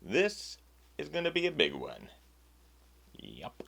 This is going to be a big one. Yup.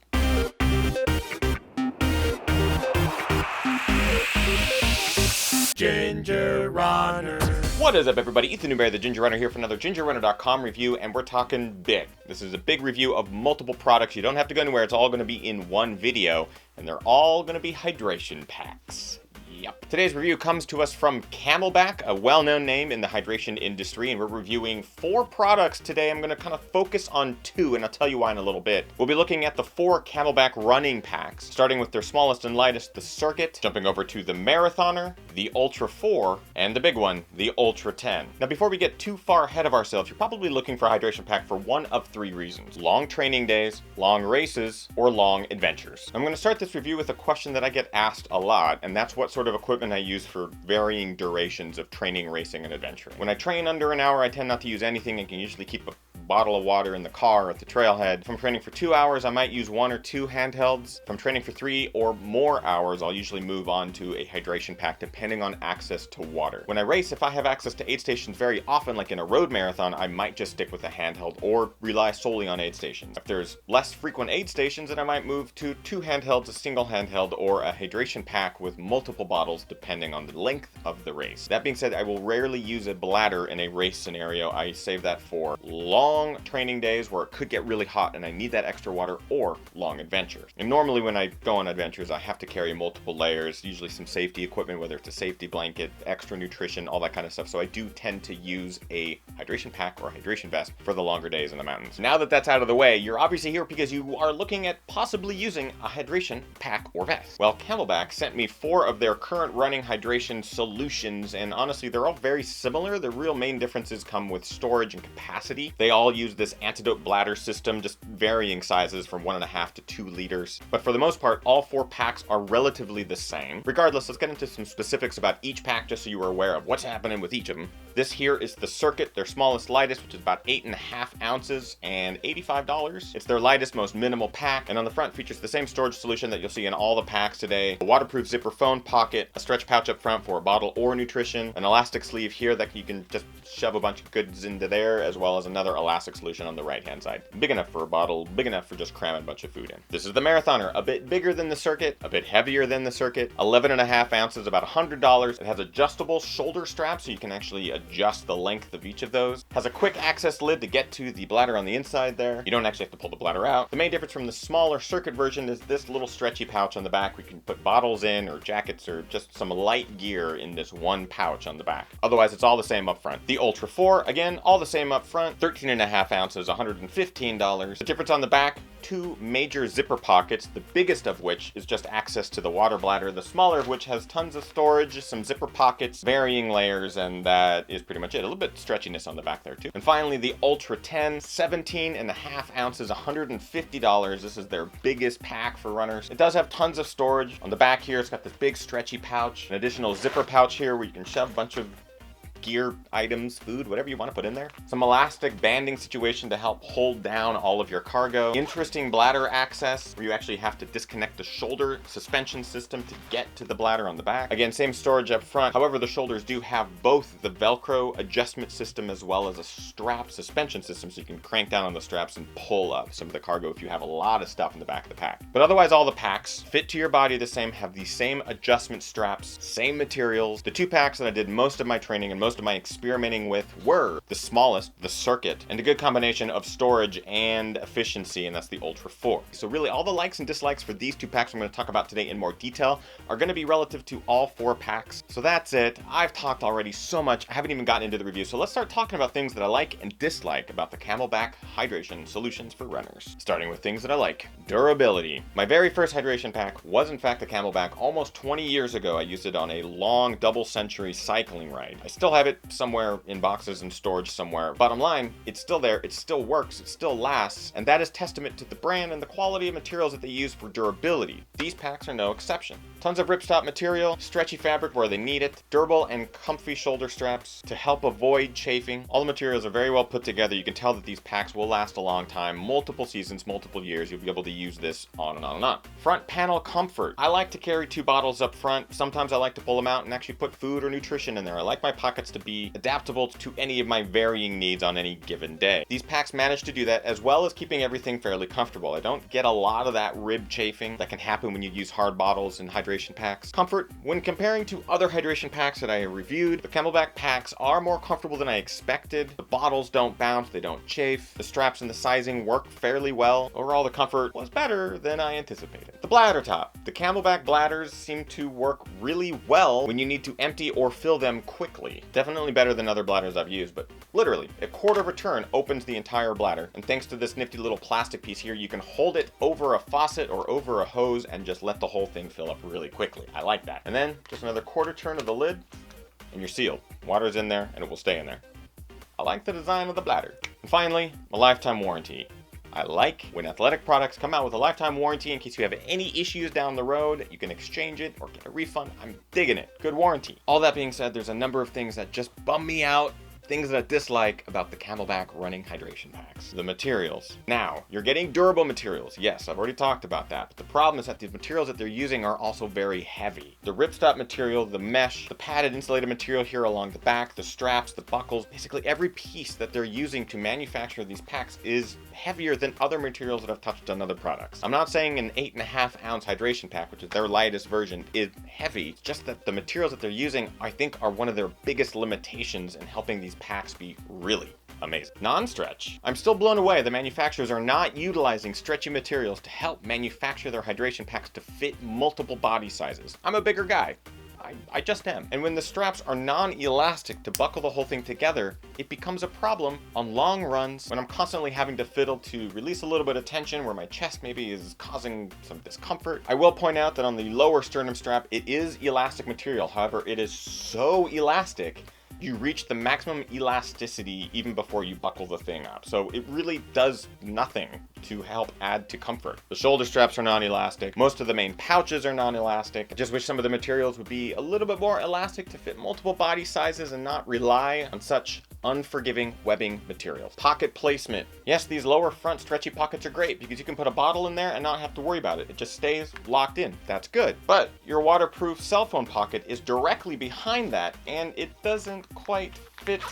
Ginger Runner. What is up, everybody? Ethan Newberry, the Ginger Runner, here for another GingerRunner.com review, and we're talking big. This is a big review of multiple products. You don't have to go anywhere. It's all going to be in one video, and they're all going to be hydration packs. Yep. Today's review comes to us from Camelbak, a well-known name in the hydration industry, and we're reviewing 4 products today. I'm going to kind of focus on 2, and I'll tell you why in a little bit. We'll be looking at the 4 Camelbak running packs, starting with their smallest and lightest, the Circuit, jumping over to the Marathoner, the Ultra 4, and the big one, the Ultra 10. Now, before we get too far ahead of ourselves, you're probably looking for a hydration pack for one of 3 reasons: long training days, long races, or long adventures. I'm going to start this review with a question that I get asked a lot, and that's what sort of equipment I use for varying durations of training, racing, and adventuring. When I train under an hour, I tend not to use anything and can usually keep a bottle of water in the car at the trailhead. If I'm training for 2 hours, I might use 1 or 2 handhelds. If I'm training for 3 or more hours, I'll usually move on to a hydration pack depending on access to water. When I race, if I have access to aid stations very often, like in a road marathon, I might just stick with a handheld or rely solely on aid stations. If there's less frequent aid stations, then I might move to 2 handhelds, a single handheld, or a hydration pack with multiple bottles depending on the length of the race. That being said, I will rarely use a bladder in a race scenario. I save that for long training days where it could get really hot and I need that extra water, or long adventures. And normally when I go on adventures, I have to carry multiple layers, usually some safety equipment, whether it's a safety blanket, extra nutrition, all that kind of stuff. So I do tend to use a hydration pack or a hydration vest for the longer days in the mountains. Now that that's out of the way, you're obviously here because you are looking at possibly using a hydration pack or vest. Well, Camelbak sent me 4 of their current running hydration solutions, and honestly, they're all very similar. The real main differences come with storage and capacity. They all use this antidote bladder system, just varying sizes from 1.5 to 2 liters. But for the most part, all 4 packs are relatively the same. Regardless, let's get into some specifics about each pack just so you are aware of what's happening with each of them. This here is the Circuit, their smallest, lightest, which is about 8.5 ounces and $85. It's their lightest, most minimal pack, and on the front features the same storage solution that you'll see in all the packs today: a waterproof zipper phone pocket, a stretch pouch up front for a bottle or nutrition, an elastic sleeve here that you can just shove a bunch of goods into there, as well as another elastic solution on the right hand side. Big enough for a bottle, big enough for just cramming a bunch of food in. This is the Marathoner, a bit bigger than the Circuit, a bit heavier than the Circuit, 11.5 ounces, about $100. It has adjustable shoulder straps so you can actually adjust the length of each of those. Has a quick access lid to get to the bladder on the inside there. You don't actually have to pull the bladder out. The main difference from the smaller Circuit version is this little stretchy pouch on the back. We can put bottles in, or jackets, or just some light gear in this one pouch on the back. Otherwise, it's all the same up front. The Ultra 4, again, all the same up front, 13.5 ounces, $115. The difference on the back: 2 major zipper pockets, the biggest of which is just access to the water bladder, the smaller of which has tons of storage, some zipper pockets, varying layers, and that is pretty much it. A little bit stretchiness on the back there too. And finally, the Ultra 10, 17.5 ounces, $150. This is their biggest pack for runners. It does have tons of storage. On the back here, it's got this big stretchy pouch, an additional zipper pouch here where you can shove a bunch of gear items, food, whatever you want to put in there. Some elastic banding situation to help hold down all of your cargo. Interesting bladder access where you actually have to disconnect the shoulder suspension system to get to the bladder on the back. Again, same storage up front. However, the shoulders do have both the Velcro adjustment system as well as a strap suspension system, so you can crank down on the straps and pull up some of the cargo if you have a lot of stuff in the back of the pack. But otherwise, all the packs fit to your body the same, have the same adjustment straps, same materials. The 2 packs that I did most of my training and most of my experimenting with were the smallest, the Circuit, and a good combination of storage and efficiency, and that's the Ultra 4. So really, all the likes and dislikes for these 2 packs I'm going to talk about today in more detail are going to be relative to all 4 packs. So that's it. I've talked already so much, I haven't even gotten into the review, so let's start talking about things that I like and dislike about the Camelbak hydration solutions for runners. Starting with things that I like. Durability. My very first hydration pack was in fact the Camelbak almost 20 years ago. I used it on a long double-century cycling ride. I still have it somewhere in boxes and storage somewhere. Bottom line, it's still there, it still works, it still lasts, and that is testament to the brand and the quality of materials that they use for durability. These packs are no exception. Tons of ripstop material, stretchy fabric where they need it, durable and comfy shoulder straps to help avoid chafing. All the materials are very well put together. You can tell that these packs will last a long time, multiple seasons, multiple years. You'll be able to use this on and on and on. Front panel comfort. I like to carry 2 bottles up front. Sometimes I like to pull them out and actually put food or nutrition in there. I like my pockets to be adaptable to any of my varying needs on any given day. These packs manage to do that, as well as keeping everything fairly comfortable. I don't get a lot of that rib chafing that can happen when you use hard bottles and hydration packs. Comfort. When comparing to other hydration packs that I have reviewed, the Camelbak packs are more comfortable than I expected. The bottles don't bounce, they don't chafe. The straps and the sizing work fairly well. Overall, the comfort was better than I anticipated. The bladder top. The Camelbak bladders seem to work really well when you need to empty or fill them quickly. Definitely better than other bladders I've used, but literally, a quarter of a turn opens the entire bladder. And thanks to this nifty little plastic piece here, you can hold it over a faucet or over a hose and just let the whole thing fill up really quickly. I like that. And then just another quarter turn of the lid and you're sealed. Water's in there and it will stay in there. I like the design of the bladder. And finally, a lifetime warranty. I like when athletic products come out with a lifetime warranty in case you have any issues down the road, you can exchange it or get a refund. I'm digging it. Good warranty. All that being said, there's a number of things that just bum me out. Things that I dislike about the Camelbak running hydration packs. The materials. Now, you're getting durable materials. Yes, I've already talked about that. But the problem is that these materials that they're using are also very heavy. The ripstop material, the mesh, the padded insulated material here along the back, the straps, the buckles, basically every piece that they're using to manufacture these packs is heavier than other materials that I've touched on other products. I'm not saying an 8.5 ounce hydration pack, which is their lightest version, is heavy. It's just that the materials that they're using, I think, are one of their biggest limitations in helping these packs be really amazing. Non-stretch. I'm still blown away the manufacturers are not utilizing stretchy materials to help manufacture their hydration packs to fit multiple body sizes. I'm a bigger guy. I just am. And when the straps are non-elastic to buckle the whole thing together, it becomes a problem on long runs when I'm constantly having to fiddle to release a little bit of tension where my chest maybe is causing some discomfort. I will point out that on the lower sternum strap, it is elastic material. However, it is so elastic you reach the maximum elasticity even before you buckle the thing up. So it really does nothing to help add to comfort. The shoulder straps are non-elastic. Most of the main pouches are non-elastic. I just wish some of the materials would be a little bit more elastic to fit multiple body sizes and not rely on such unforgiving webbing materials. Pocket placement. Yes, these lower front stretchy pockets are great because you can put a bottle in there and not have to worry about it. It just stays locked in. That's good. But your waterproof cell phone pocket is directly behind that and it doesn't quite fit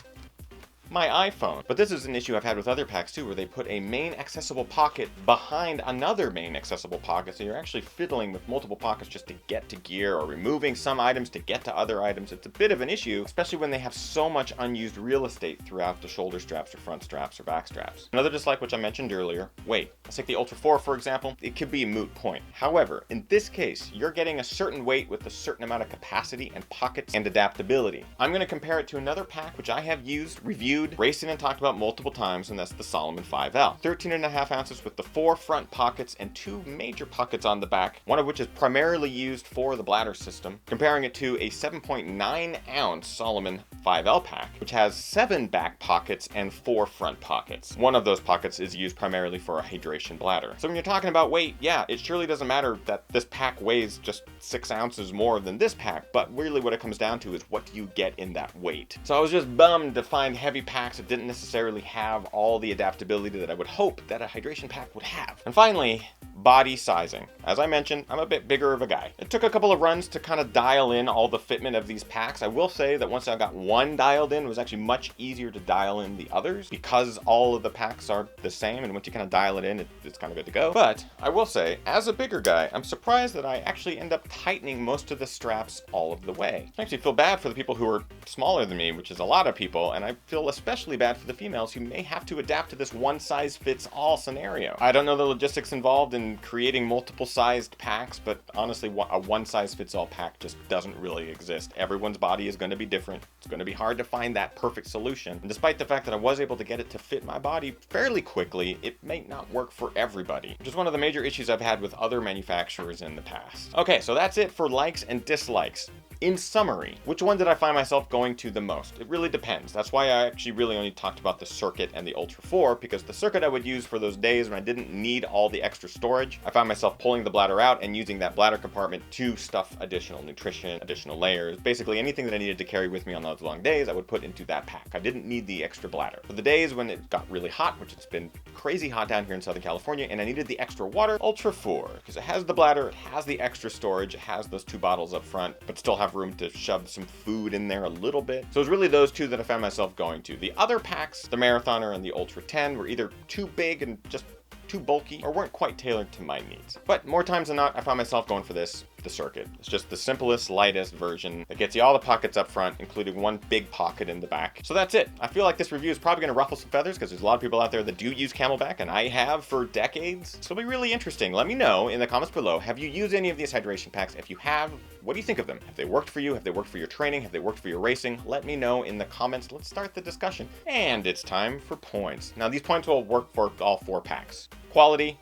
my iPhone. But this is an issue I've had with other packs too, where they put a main accessible pocket behind another main accessible pocket, so you're actually fiddling with multiple pockets just to get to gear or removing some items to get to other items. It's a bit of an issue, especially when they have so much unused real estate throughout the shoulder straps or front straps or back straps. Another dislike, which I mentioned earlier, weight. Let's take the Ultra 4 for example. It could be a moot point. However, in this case, you're getting a certain weight with a certain amount of capacity and pockets and adaptability. I'm going to compare it to another pack which I have used, reviewed, raced in and talked about multiple times, and that's the Salomon 5L. 13.5 ounces with the 4 front pockets and 2 major pockets on the back, one of which is primarily used for the bladder system, comparing it to a 7.9 ounce Salomon 5L pack, which has 7 back pockets and 4 front pockets. One of those pockets is used primarily for a hydration bladder. So when you're talking about weight, yeah, it surely doesn't matter that this pack weighs just 6 ounces more than this pack, but really what it comes down to is what do you get in that weight. So I was just bummed to find heavy packs that didn't necessarily have all the adaptability that I would hope that a hydration pack would have. And finally, body sizing. As I mentioned, I'm a bit bigger of a guy. It took a couple of runs to kind of dial in all the fitment of these packs. I will say that once I got one dialed in, it was actually much easier to dial in the others because all of the packs are the same, and once you kind of dial it in, it's kind of good to go. But I will say, as a bigger guy, I'm surprised that I actually end up tightening most of the straps all of the way. I actually feel bad for the people who are smaller than me, which is a lot of people, and I feel especially bad for the females who may have to adapt to this one-size-fits-all scenario. I don't know the logistics involved in creating multiple sized packs, but honestly, a one-size-fits-all pack just doesn't really exist. Everyone's body is going to be different. It's going to be hard to find that perfect solution. And despite the fact that I was able to get it to fit my body fairly quickly, it may not work for everybody, which is one of the major issues I've had with other manufacturers in the past. Okay, so that's it for likes and dislikes. In summary, which one did I find myself going to the most? It really depends. That's why I actually really only talked about the Circuit and the Ultra 4, because the Circuit I would use for those days when I didn't need all the extra storage. I found myself pulling the bladder out and using that bladder compartment to stuff additional nutrition, additional layers, basically anything that I needed to carry with me on those long days, I would put into that pack. I didn't need the extra bladder. For the days when it got really hot, which it's been crazy hot down here in Southern California, and I needed the extra water, Ultra 4, because it has the bladder, it has the extra storage, it has those 2 bottles up front, but still have room to shove some food in there a little bit. So it was really those two that I found myself going to. The other packs, the Marathoner and the Ultra 10, were either too big and just too bulky or weren't quite tailored to my needs. But more times than not, I found myself going for this, the Circuit. It's just the simplest, lightest version that gets you all the pockets up front, including one big pocket in the back. So that's it. I feel like this review is probably going to ruffle some feathers because there's a lot of people out there that do use Camelbak, and I have for decades. So it'll be really interesting. Let me know in the comments below, have you used any of these hydration packs? If you have, what do you think of them? Have they worked for you? Have they worked for your training? Have they worked for your racing? Let me know in the comments. Let's start the discussion. And it's time for points. Now these points will work for all 4 packs. Quality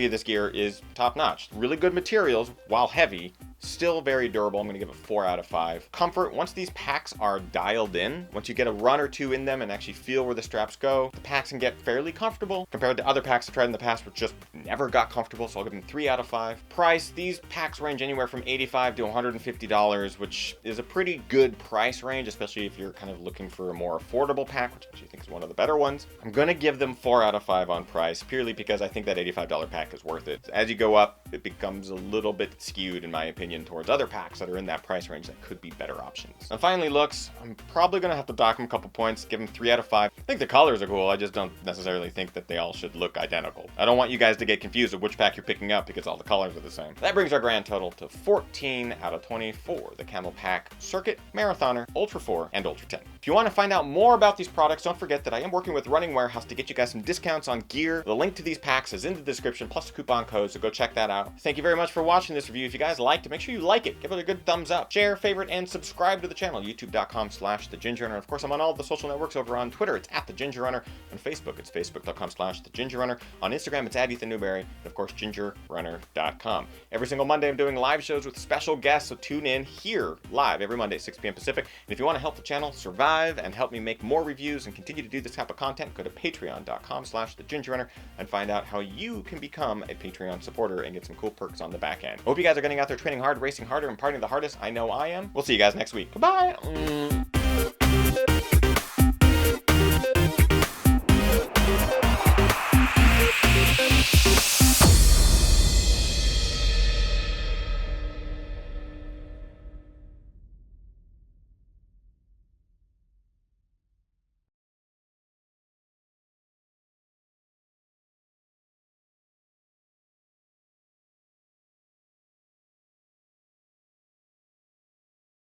of this gear is top notch. Really good materials while heavy. Still very durable. I'm going to give it 4 out of 5. Comfort, once these packs are dialed in, once you get a run or two in them and actually feel where the straps go, the packs can get fairly comfortable compared to other packs I've tried in the past which just never got comfortable, so I'll give them 3 out of 5. Price, these packs range anywhere from $85 to $150, which is a pretty good price range, especially if you're kind of looking for a more affordable pack, which I actually think is one of the better ones. I'm going to give them 4 out of 5 on price, purely because I think that $85 pack is worth it. As you go up, it becomes a little bit skewed, in my opinion, towards other packs that are in that price range that could be better options. And finally, looks, I'm probably going to have to dock them a couple points, give them 3 out of 5. I think the colors are cool, I just don't necessarily think that they all should look identical. I don't want you guys to get confused of which pack you're picking up because all the colors are the same. That brings our grand total to 14 out of 20 for the Camelbak Circuit, Marathoner, Ultra 4, and Ultra 10. If you want to find out more about these products, don't forget that I am working with Running Warehouse to get you guys some discounts on gear. The link to these packs is in the description, plus a coupon code, so go check that out. Thank you very much for watching this review. If you guys liked it, make sure you like it, give it a good thumbs up, share, favorite, and subscribe to the channel, youtube.com/thegingernunner. Of course, I'm on all the social networks. Over on Twitter, it's @thegingernunner. On Facebook, it's facebook.com/thegingernunner. On Instagram, it's @EthanNewberry. And of course, gingerrunner.com. Every single Monday, I'm doing live shows with special guests, so tune in here live every Monday at 6 p.m. Pacific. And if you want to help the channel survive and help me make more reviews and continue to do this type of content, go to patreon.com/thegingernunner and find out how you can become a Patreon supporter and get some cool perks on the back end. Hope you guys are getting out there training hard, racing harder, and partying the hardest. I know I am. We'll see you guys next week. Goodbye.